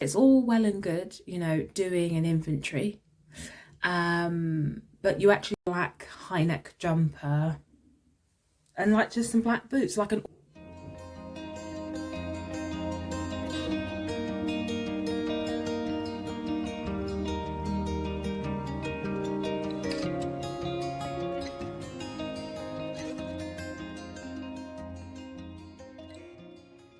It's all well and good, you know, doing an inventory, but you actually black high neck jumper and like just some black boots, like an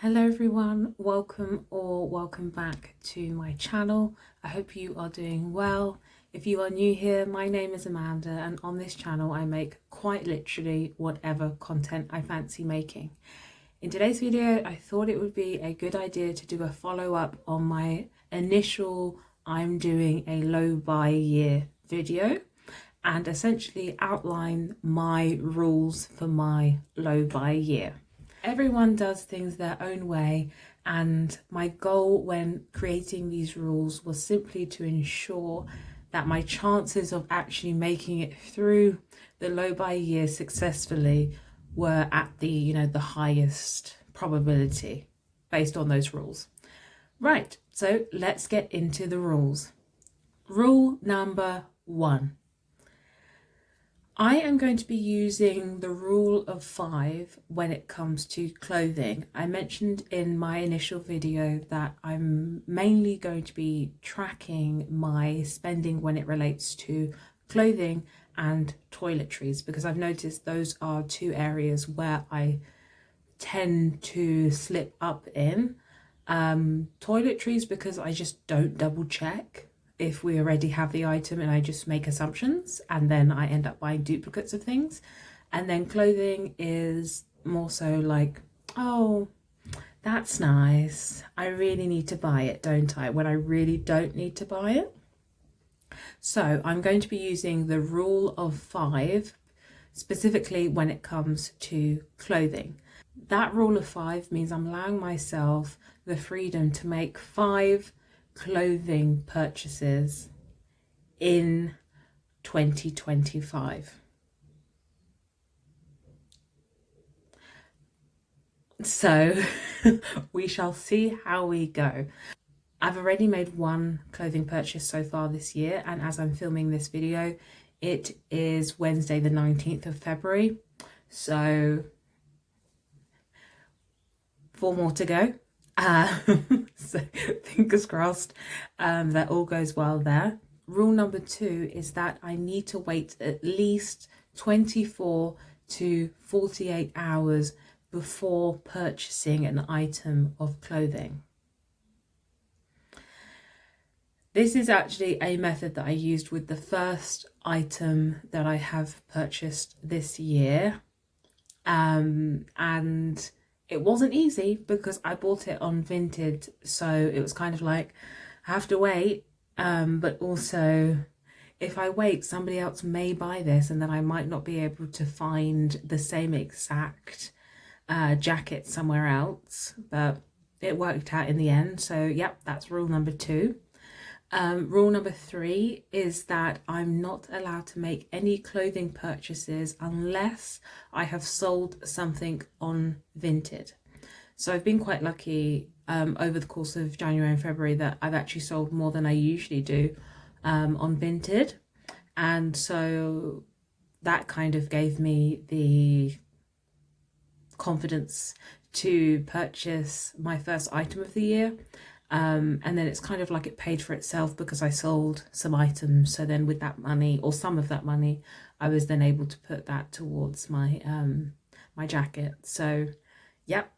Hello everyone, welcome or welcome back to my channel. I hope you are doing well. If you are new here, my name is Amanda, and on this channel I make quite literally whatever content I fancy making. In today's video, I thought it would be a good idea to do a follow-up on my initial I'm doing a low buy year video and essentially outline my rules for my low buy year. Everyone does things their own way, and my goal when creating these rules was simply to ensure that my chances of actually making it through the low buy year successfully were at the highest probability based on those rules. Right, so let's get into the rules. Rule number 1. I am going to be using the rule of 5 when it comes to clothing. I mentioned in my initial video that I'm mainly going to be tracking my spending when it relates to clothing and toiletries, because I've noticed those are two areas where I tend to slip up in. Toiletries because I just don't double check if we already have the item, and I just make assumptions and then I end up buying duplicates of things. And then clothing is more so like, oh, that's nice, I really need to buy it, don't I, when I really don't need to buy it. So I'm going to be using the rule of 5 specifically when it comes to clothing. That rule of 5 means I'm allowing myself the freedom to make 5 clothing purchases in 2025. So we shall see how we go. I've already made one clothing purchase so far this year, and as I'm filming this video, it is Wednesday the 19th of February. So 4 more to go. So fingers crossed that all goes well there. Rule number 2 is that I need to wait at least 24 to 48 hours before purchasing an item of clothing. This is actually a method that I used with the first item that I have purchased this year, and it wasn't easy because I bought it on Vinted, so it was kind of like I have to wait, but also if I wait, somebody else may buy this and then I might not be able to find the same exact jacket somewhere else. But it worked out in the end, so yep, that's rule number 2. Rule number 3 is that I'm not allowed to make any clothing purchases unless I have sold something on Vinted. So I've been quite lucky over the course of January and February that I've actually sold more than I usually do on Vinted. And so that kind of gave me the confidence to purchase my first item of the year. And then it's kind of like it paid for itself because I sold some items. So then with that money, or some of that money, I was then able to put that towards my my jacket. So yep.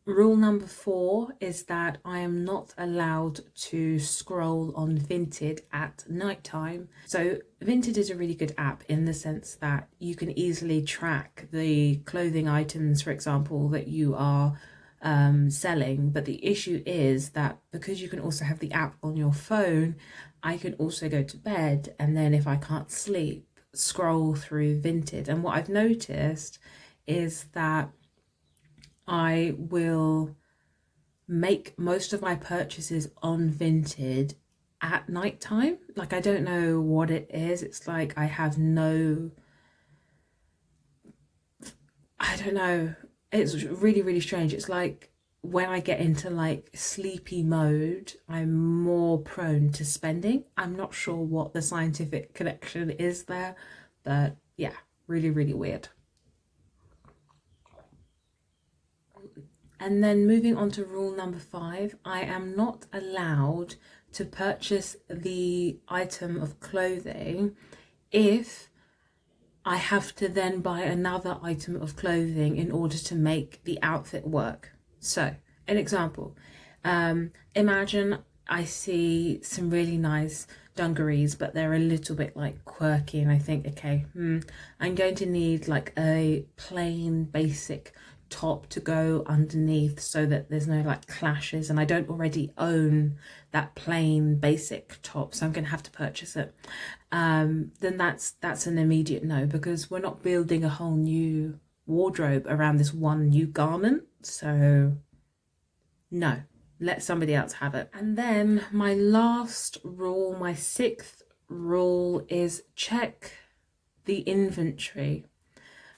Rule number 4 is that I am not allowed to scroll on Vinted at nighttime. So Vinted is a really good app in the sense that you can easily track the clothing items, for example, that you are selling. But the issue is that because you can also have the app on your phone, I can also go to bed, and then if I can't sleep, scroll through Vinted. And what I've noticed is that I will make most of my purchases on Vinted at nighttime. Like, I don't know what it is. It's like I have no, I don't know. It's really, really strange. It's like when I get into like sleepy mode, I'm more prone to spending. I'm not sure what the scientific connection is there, but yeah, really, really weird. And then moving on to rule number 5, I am not allowed to purchase the item of clothing if I have to then buy another item of clothing in order to make the outfit work. So, an example, imagine I see some really nice dungarees, but they're a little bit like quirky, and I think, okay, I'm going to need like a plain basic top to go underneath so that there's no like clashes, and I don't already own that plain basic top, so I'm going to have to purchase it. Then that's an immediate no, because we're not building a whole new wardrobe around this one new garment. So no, let somebody else have it. And then my last rule, my 6th rule, is check the inventory.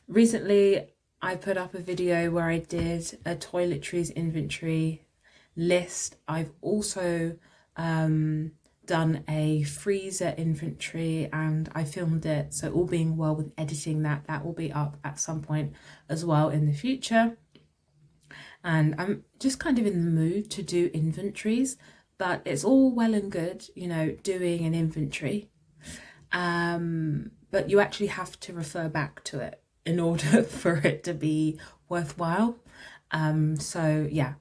Recently I put up a video where I did a toiletries inventory list. I've also done a freezer inventory and I filmed it, so all being well with editing that will be up at some point as well in the future. And I'm just kind of in the mood to do inventories, but it's all well and good, you know, doing an inventory, but you actually have to refer back to it in order for it to be worthwhile. So yeah,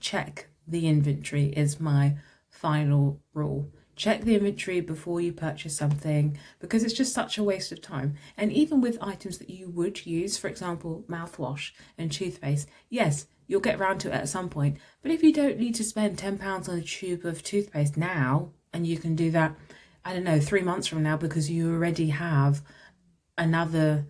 check the inventory is my final rule. Check the inventory before you purchase something, because it's just such a waste of time. And even with items that you would use, for example, mouthwash and toothpaste, yes, you'll get around to it at some point. But if you don't need to spend £10 on a tube of toothpaste now, and you can do that, I don't know, 3 months from now, because you already have another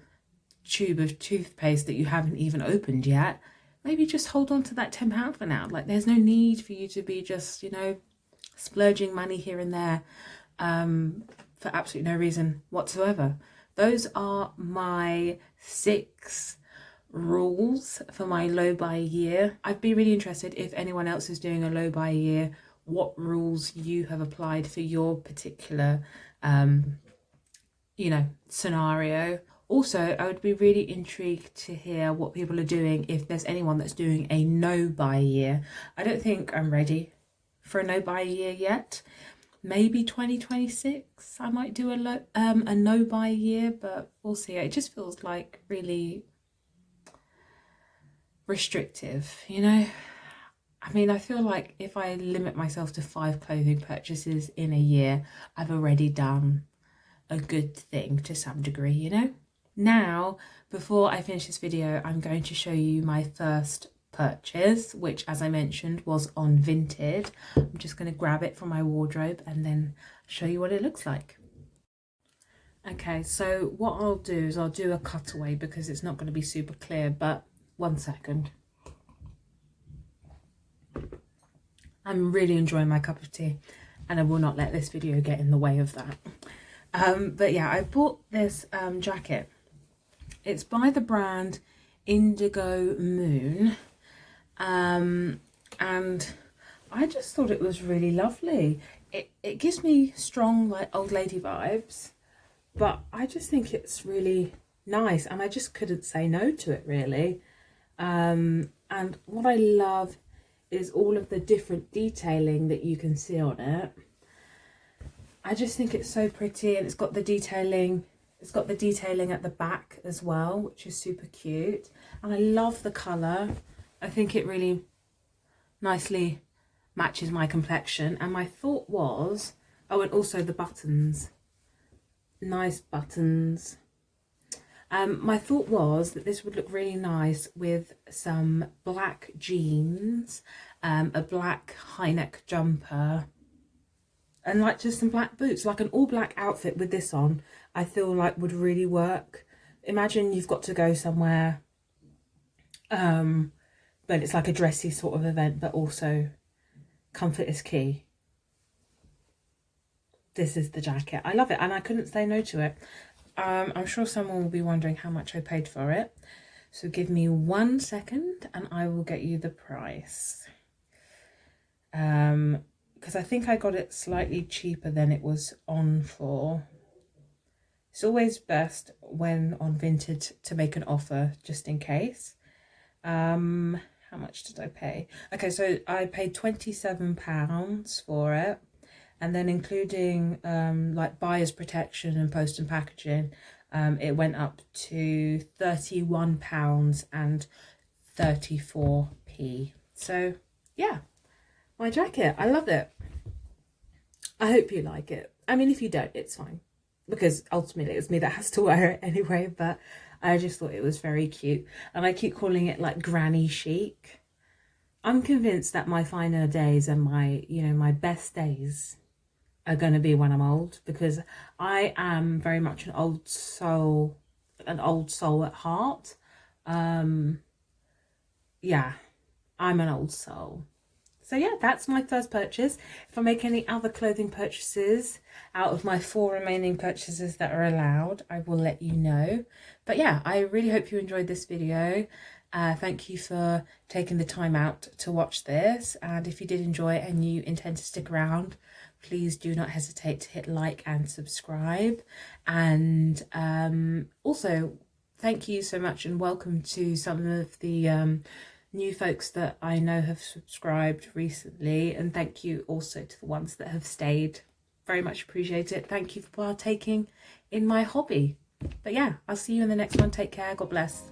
tube of toothpaste that you haven't even opened yet, maybe just hold on to that £10 for now. Like, there's no need for you to be just, you know, splurging money here and there for absolutely no reason whatsoever. Those are my 6 rules for my low buy year. I'd be really interested if anyone else is doing a low buy year, what rules you have applied for your particular you know, scenario. Also, I would be really intrigued to hear what people are doing if there's anyone that's doing a no buy year. I don't think I'm ready for a no buy year yet. Maybe 2026 I might do a no buy year, but we'll see. It just feels like really restrictive, you know. I mean, I feel like if I limit myself to 5 clothing purchases in a year, I've already done a good thing to some degree, you know. Now, before I finish this video, I'm going to show you my first purchase, which, as I mentioned, was on Vinted. I'm just going to grab it from my wardrobe and then show you what it looks like. Okay, so what I'll do is I'll do a cutaway because it's not going to be super clear, but 1 second. I'm really enjoying my cup of tea and I will not let this video get in the way of that. But yeah, I bought this jacket. It's by the brand Indigo Moon, and I just thought it was really lovely. It gives me strong like old lady vibes, but I just think it's really nice and I just couldn't say no to it really. And what I love is all of the different detailing that you can see on it. I just think it's so pretty, and it's got the detailing. It's got the detailing at the back as well, which is super cute. And I love the colour. I think it really nicely matches my complexion. And my thought was, oh, and also the buttons. Nice buttons. My thought was that this would look really nice with some black jeans, a black high neck jumper, and like just some black boots. Like an all black outfit with this on, I feel like would really work. Imagine you've got to go somewhere, but it's like a dressy sort of event, but also comfort is key. This is the jacket. I love it and I couldn't say no to it. I'm sure someone will be wondering how much I paid for it. So give me 1 second and I will get you the price. Because I think I got it slightly cheaper than it was on for. It's always best when on Vinted to make an offer just in case. How much did I pay? Okay, so I paid £27 for it, and then including like buyer's protection and post and packaging, it went up to £31.34. So yeah, my jacket, I love it. I hope you like it. I mean, if you don't, it's fine, because ultimately it's me that has to wear it anyway, but I just thought it was very cute. And I keep calling it like granny chic. I'm convinced that my finer days and my, you know, my best days are going to be when I'm old, because I am very much an old soul at heart. Yeah, I'm an old soul. So yeah, that's my first purchase. If I make any other clothing purchases out of my 4 remaining purchases that are allowed, I will let you know. But yeah, I really hope you enjoyed this video. Thank you for taking the time out to watch this. And if you did enjoy it and you intend to stick around, please do not hesitate to hit like and subscribe. And also, thank you so much and welcome to some of the new folks that I know have subscribed recently, and thank you also to the ones that have stayed. Very much appreciate it. Thank you for partaking in my hobby. But yeah, I'll see you in the next one. Take care. God bless.